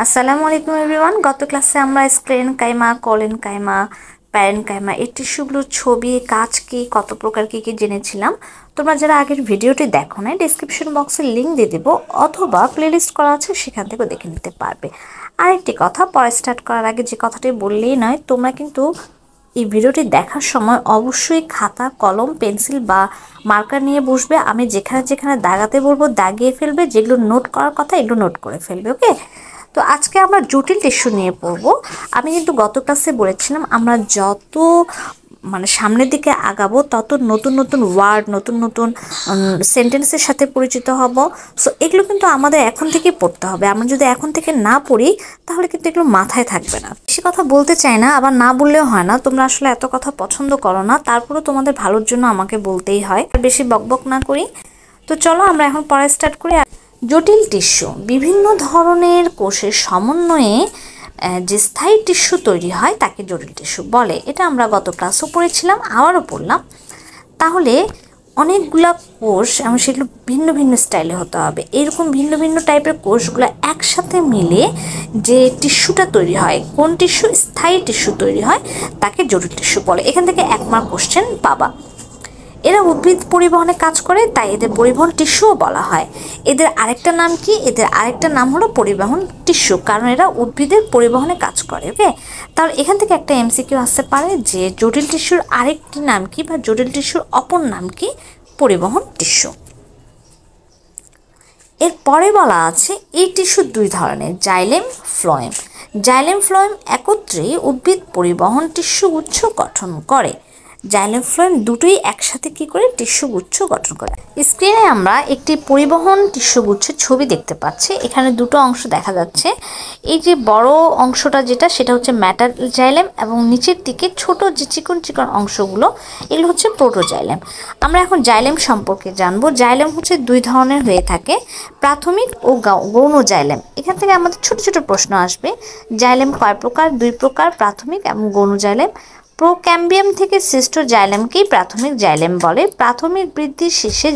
আসসালামু আলাইকুম এভরিওয়ান। গত ক্লাসে আমরা স্ক্লেন কাইমা, কলেন কাইমা, প্যারেন কাইমা এই টিস্যুগুলোর ছবি, কাজ কি, কত প্রকার কি কি জেনেছিলাম। তোমরা যারা আগের ভিডিওটি দেখো না, ডেসক্রিপশন বক্সে লিঙ্ক দিয়ে দেবো অথবা প্লেলিস্ট করা আছে, সেখান থেকেও দেখে নিতে পারবে। আরেকটি কথা, পরে স্টার্ট করার আগে যে কথাটি বললেই নয়, তোমরা কিন্তু এই ভিডিওটি দেখার সময় অবশ্যই খাতা, কলম, পেন্সিল বা মার্কার নিয়ে বসবে। আমি যেখানে যেখানে দাগাতে বলবো দাগিয়ে ফেলবে, যেগুলো নোট করার কথা এগুলো নোট করে ফেলবে। ওকে, তো আজকে আমরা জটিল টিস্যু নিয়ে পড়বো। আমি কিন্তু গত ক্লাসে বলেছিলাম আমরা যত সামনের দিকে আগাবো তত নতুন নতুন ওয়ার্ড, নতুন নতুন সেন্টেন্সের সাথে পরিচিত হব। সো এগুলো কিন্তু আমাদের এখন থেকে পড়তে হবে। আমরা যদি এখন থেকে না পড়ি তাহলে কিন্তু এগুলো মাথায় থাকবে না। বেশি কথা বলতে চাই না, আবার না বললেও হয় না। তোমরা আসলে এত কথা পছন্দ করো না, তারপরেও তোমাদের ভালোর জন্য আমাকে বলতেই হয়। বেশি বকবক না করি, তো চলো আমরা এখন পড়া স্টার্ট করি। জটিল টিস্যু বিভিন্ন ধরনের কোষের সমন্বয়ে যে স্থায়ী টিস্যু তৈরি হয় তাকে জটিল টিস্যু বলে। এটা আমরা গত ক্লাসও পড়েছিলাম, আবারও পড়লাম। তাহলে অনেকগুলা কোষ এবং সেগুলো ভিন্ন ভিন্ন স্টাইলে হতে হবে। এরকম ভিন্ন ভিন্ন টাইপের কোষগুলো একসাথে মিলে যে টিস্যুটা তৈরি হয়, কোন টিস্যু, স্থায়ী টিস্যু তৈরি হয় তাকে জটিল টিস্যু বলে। এখান থেকে 1 মার্ক কোশ্চেন পাবা। এরা উদ্ভিদ পরিবহনে কাজ করে, তাই এদের পরিবহন টিস্যুও বলা হয়। এদের আরেকটা নাম কি? এদের আরেকটা নাম হলো পরিবহন টিস্যু, কারণ এরা উদ্ভিদের পরিবহনে কাজ করে। ওকে, তাহলে এখান থেকে একটা এমসিকিউ আসতে পারে যে জটিল টিস্যুর আরেকটি নাম কি, বা জটিল টিস্যুর অপর নাম কি? পরিবহন টিস্যু। এর পরে বলা আছে এই টিস্যু 2 ধরনের, জাইলেম, ফ্লোয়েম। জাইলেম, ফ্লোয়েম একত্রে উদ্ভিদ পরিবহন টিস্যু গুচ্ছ গঠন করে। জাইলেম, ফ্লোয়েম দুটোই একসাথে কি করে টিস্যু গুচ্ছ গঠন করে। স্ক্রিনে আমরা একটি পরিবহন টিস্যু গুচ্ছের ছবি দেখতে পাচ্ছি। এখানে দুটো অংশ দেখা যাচ্ছে। এই যে বড় অংশটা যেটা, সেটা হচ্ছে ম্যাটাজাইলেম, এবং নিচের দিকে ছোট যে চিকন চিকন অংশগুলো এগুলো হচ্ছে প্রোটোজাইলেম। আমরা এখন জাইলেম সম্পর্কে জানবো। জাইলেম হচ্ছে 2 ধরনের হয়ে থাকে, প্রাথমিক ও গৌণ জাইলেম। এখান থেকে আমাদের ছোট ছোট প্রশ্ন আসবে। জাইলেম কয় প্রকার? 2 প্রকার, প্রাথমিক এবং গৌণ জাইলেম। প্রোক্যাম্বিয়াম থেকে সৃষ্ট জাইলেমকেই প্রাথমিক জাইলেম বলে। প্রাথমিক বৃদ্ধির শেষে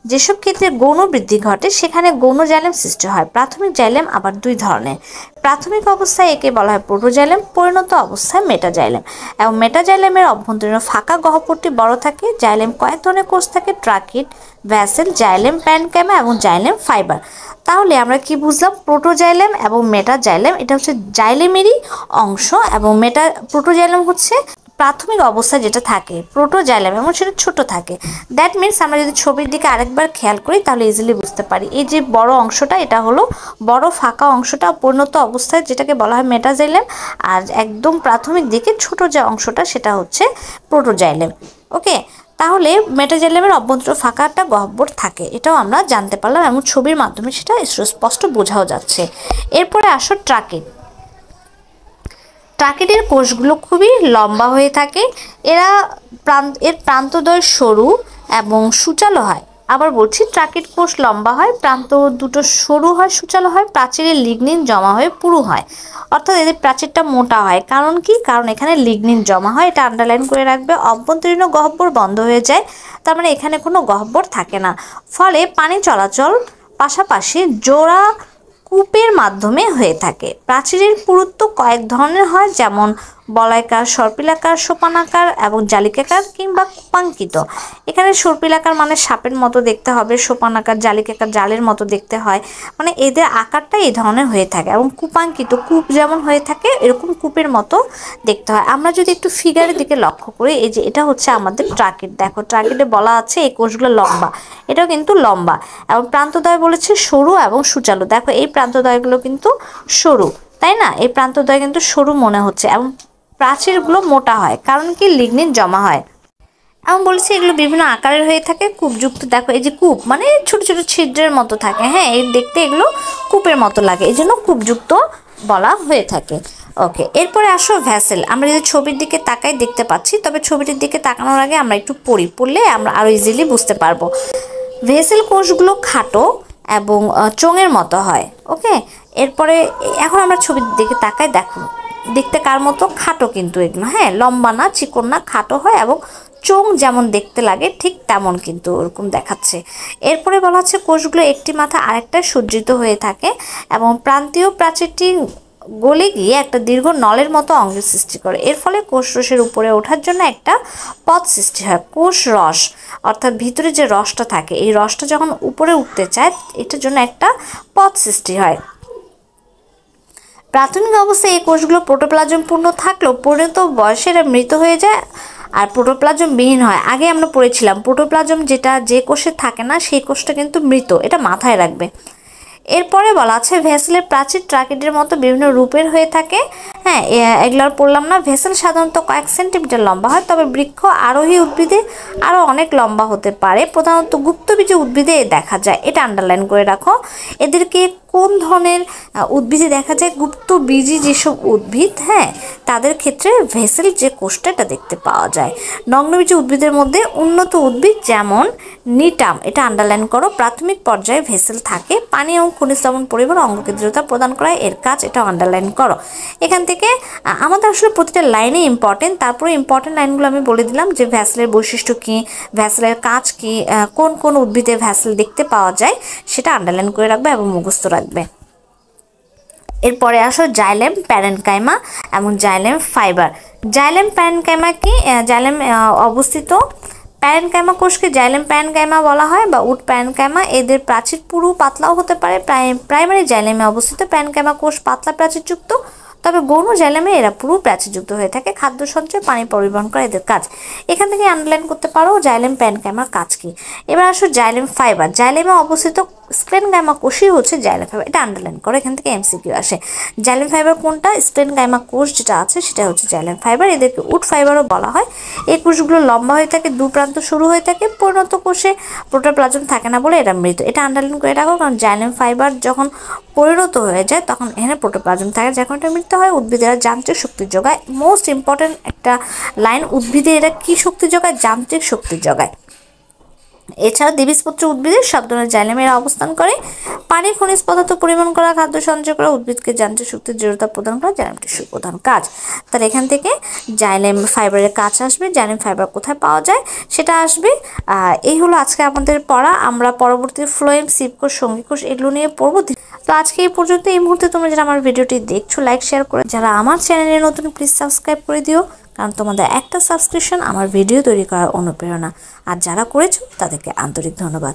যেসব ক্ষেত্রে গৌণ বৃদ্ধি ঘটে সেখানে গৌণ জাইলেম সৃষ্টি হয়। প্রাথমিক জাইলেম আবার 2 ধরনের। প্রাথমিক অবস্থায় একে বলা হয় প্রোটোজাইলেম, পরিণত অবস্থায় মেটাজাইলেম। এবং মেটাজাইলেমের অভ্যন্তরীণ ফাঁকা গহ্বরটি বড় থাকে। জাইলেম কয়েক ধরনের কোষ থাকে, ট্রাকিড, ভ্যাসেল, জাইলেম প্যারেনকাইমা এবং জাইলেম ফাইবার। তাহলে আমরা কি বুঝলাম? প্রোটোজাইলেম এবং মেটাজাইলেম এটা হচ্ছে জাইলেমেরই অংশ, এবং প্রোটোজাইলেম হচ্ছে প্রাথমিক অবস্থায় যেটা থাকে প্রোটোজাইলেম, এবং সেটা ছোট থাকে। দ্যাট মিনস আমরা যদি ছবির দিকে আরেকবার খেয়াল করি তাহলে ইজিলি বুঝতে পারি। এই যে বড় অংশটা, এটা হলো বড় ফাঁকা অংশটা, পরিণত অবস্থায় যেটাকে বলা হয় মেটাজাইলেম, আর একদম প্রাথমিক দিকে ছোট যে অংশটা সেটা হচ্ছে প্রোটোজাইলেম। ওকে, তাহলে মেটাজাইলেমের অভ্যন্তর ফাঁকা একটা গহ্বর থাকে, এটাও আমরা জানতে পারলাম, এবং ছবির মাধ্যমে সেটা স্পষ্ট বোঝাও যাচ্ছে। এরপরে আসো ট্রাকিড। ট্রাকিডের কোষগুলো খুবই লম্বা হয়ে থাকে। এর প্রান্তদ্বয় সরু এবং সূচালো হয়। আবার বলছি, ট্রাকিড কোষ লম্বা হয়, প্রান্ত দুটো সরু হয়, সূচালো হয়, প্রাচীরে লিগনিন জমা হয়ে পুরু হয়। অর্থাৎ এদের প্রাচীরটা মোটা হয়। কারণ কি? কারণ এখানে লিগনিন জমা হয়। এটা আন্ডারলাইন করে রাখবে। অভ্যন্তরীণ গহ্বর বন্ধ হয়ে যায়, তার মানে এখানে কোনো গহ্বর থাকে না। ফলে পানি চলাচল পাশাপাশি জোড়া কূপের মাধ্যমে হয়ে থাকে। প্রাচীরের পুরুত্ব কয়েক ধরনের হয়, যেমন বলয়াকার, সর্পিলাকার, সোপানাকার এবং জালিকাকার কিংবা কূপাঙ্কিত। এখানে সর্পিলাকার মানে সাপের মতো দেখতে হবে, সোপানাকার জালিকাকার জালের মতো দেখতে হয়, মানে এদের আকারটা এই ধরনের হয়ে থাকে। এবং কূপাঙ্কিত, কূপ যেমন হয়ে থাকে এরকম কূপের মতো দেখতে হয়। আমরা যদি একটু ফিগারের দিকে লক্ষ্য করি, এই যে এটা হচ্ছে আমাদের ট্রাকিড। দেখো ট্রাকিডে বলা আছে এই কোষগুলো লম্বা, এটাও কিন্তু লম্বা। এবং প্রান্তদ্বয় বলেছে সরু এবং সূচালো। দেখো এই প্রান্তদ্বয়গুলো কিন্তু সরু, তাই না? এই প্রান্তদ্বয় কিন্তু সরু মনে হচ্ছে। এবং প্রাচীরগুলো মোটা হয়, কারণ কি? লিগনিন জমা হয়। আমি বলছি এগুলো বিভিন্ন আকারের হয়ে থাকে, কূপযুক্ত। দেখো এই যে কূপ মানে ছোট ছোট ছিদ্রের মতো থাকে, হ্যাঁ, এই দেখতে এগুলো কূপের মতো লাগে, এই জন্য কূপযুক্ত বলা হয়ে থাকে। ওকে, এরপরে আসো ভ্যাসেল। আমরা যদি ছবির দিকে তাকাই দেখতে পাচ্ছি, তবে ছবিটির দিকে তাকানোর আগে আমরা একটু পড়লে আমরা আরো ইজিলি বুঝতে পারবো। ভেসেল কোষগুলো খাটো এবং চোঙের মতো হয়। ওকে, এরপরে এখন আমরা ছবির দিকে তাকাই, দেখো দেখতে কার মতো? খাটো কিন্তু এগুলো, হ্যাঁ, লম্বা না, চিকন না, খাটো হয় এবং চোঙ যেমন দেখতে লাগে ঠিক তেমন কিন্তু ওরকম দেখাচ্ছে। এরপরে বলা হচ্ছে কোষগুলো একটি মাথা আরেকটা সজ্জিত হয়ে থাকে এবং প্রান্তীয় প্রাচীরটি গলে গিয়ে একটা দীর্ঘ নলের মতো অঙ্গের সৃষ্টি করে। এর ফলে কোষ রসের উপরে ওঠার জন্য একটা পথ সৃষ্টি হয়। কোষ রস অর্থাৎ ভিতরে যে রসটা থাকে এই রসটা যখন উপরে উঠতে চায় এটার জন্য একটা পথ সৃষ্টি হয়। প্রাথমিক অবস্থায় এই কোষগুলো প্রোটোপ্লাজম পূর্ণ থাকলেও পরিণত বয়সে এরা মৃত হয়ে যায় আর প্রোটোপ্লাজম বিহীন হয়। আগে আমরা পড়েছিলাম প্রোটোপ্লাজম যেটা যে কোষে থাকে না সেই কোষটা কিন্তু মৃত, এটা মাথায় রাখবে। এরপরে বলা আছে ভেসেলের প্রাচীর ট্রাকিডের মতো বিভিন্ন রূপের হয়ে থাকে। হ্যাঁ, এগুলো আর পড়লাম না। ভেসেল সাধারণত কয়েক সেন্টিমিটার লম্বা হয়, তবে বৃক্ষ আরোহী উদ্ভিদে আরও অনেক লম্বা হতে পারে। প্রধানত গুপ্তবীজ উদ্ভিদে দেখা যায়, এটা আন্ডারলাইন করে রাখো। এদেরকে কোন ধরনের উদ্ভিদে দেখা যায়? গুপ্তবীজী যেসব উদ্ভিদ, হ্যাঁ, তাদের ক্ষেত্রে ভেসেল যে কোষটা এটা দেখতে পাওয়া যায়। নগ্নবীজী উদ্ভিদের মধ্যে উন্নত উদ্ভিদ যেমন নিটাম, এটা আন্ডারলাইন করো। প্রাথমিক পর্যায়ে ভেসেল থাকে, পানি এবং খনিজ লবণ পরিবহন অঙ্গকে দৃঢ়তা প্রদান করায় এর কাজ, এটা আন্ডারলাইন করো। এখান থেকে আমাদের আসলে প্রতিটা লাইনে ইম্পর্টেন্ট। তারপরে ইম্পর্টেন্ট লাইনগুলো আমি বলে দিলাম যে ভ্যাসেলের বৈশিষ্ট্য কী, ভ্যাসেলের কাজ কী, কোন কোন উদ্ভিদে ভ্যাসেল দেখতে পাওয়া যায় সেটা আন্ডারলাইন করে রাখবে এবং মুখস্থ রাখবে। এরপরে আসো জাইলেম, প্যারেনকাইমা এবং জাইলেম ফাইবার। জাইলেম প্যারেনকাইমা কি? জাইলেম অবস্থিত প্যারেনকাইমা কোষকে জাইলেম প্যারেনকাইমা বলা হয় বা উড প্যারেনকাইমা। এদের প্রাচীর পুরু পাতলাও হতে পারে। প্রাইমারি জাইলেমে অবস্থিত প্যারেনকাইমা কোষ পাতলা প্রাচীরযুক্ত, তবে গৌণ জাইলেমে এরা পুরো প্রাচীরযুক্ত হয়ে থাকে। খাদ্য সঞ্চয়, পানি পরিবহন করা এদের কাজ। এখান থেকে আন্ডারলাইন করতে পারো জাইলেম প্যারেনকাইমার কাজ কি। এবার আসো জাইলেম ফাইবার। জাইলেমে অবস্থিত স্ক্লেনকাইমা কোষই হচ্ছে জাইলেম ফাইবার, এটা আন্ডারলাইন করো। এখান থেকে এমসিকিউ আসে। জাইলেম ফাইবার কোনটা? স্ক্লেনকাইমা কোষ যেটা আছে সেটা হচ্ছে জাইলেম ফাইবার। এদেরকে উড ফাইবারও বলা হয়। এই কোষগুলো লম্বা হয়ে থাকে, দু প্রান্ত শুরু হয়ে থাকে। পরিণত কোষে প্রোটোপ্লাজম থাকে না বলে এরা মৃত, এটা আন্ডারলাইন করে রাখো। কারণ জাইলেম ফাইবার যখন পরিণত হয়ে যায় তখন এখানে প্রোটোপ্লাজম থাকে, যখন এটা মৃত হয় উদ্ভিদেরা যান্ত্রিক শক্তি যোগায়। মোস্ট ইম্পর্টেন্ট একটা লাইন, উদ্ভিদে এরা কি শক্তি যোগায়? যান্ত্রিক শক্তি যোগায়। এছাড়া দ্বিবীজপত্র উদ্ভিদের সব ধরনের জাইলেমে এরা অবস্থান করে। পানি, খনিজ পদার্থ পরিবহন করা, খাদ্য সঞ্চয় করা, উদ্ভিদকে যান্ত্রিক শক্তির দৃঢ়তা প্রদান করা জাইলেম টিস্যুর প্রধান কাজ। তার এখান থেকে জাইলেম ফাইবারের কাজ আসবে। জাইলেম ফাইবার কোথায় পাওয়া যায় সেটা আসবে। এই হলো আজকে আমাদের পড়া। আমরা পরবর্তী ফ্লোয়েম, সিপ কোষ, সঙ্গী কোষ এগুলো নিয়ে পড়বো। তো আজকে এই পর্যন্ত। এই মুহূর্তে তোমরা যারা আমার ভিডিওটি দেখছো লাইক শেয়ার করে, যারা আমার চ্যানেলে নতুন প্লিজ সাবস্ক্রাইব করে দিও, কারণ তোমাদের একটা সাবস্ক্রিপশন আমার ভিডিও তৈরি করার অনুপ্রেরণা। আর যারা করেছো তাদেরকে আন্তরিক ধন্যবাদ।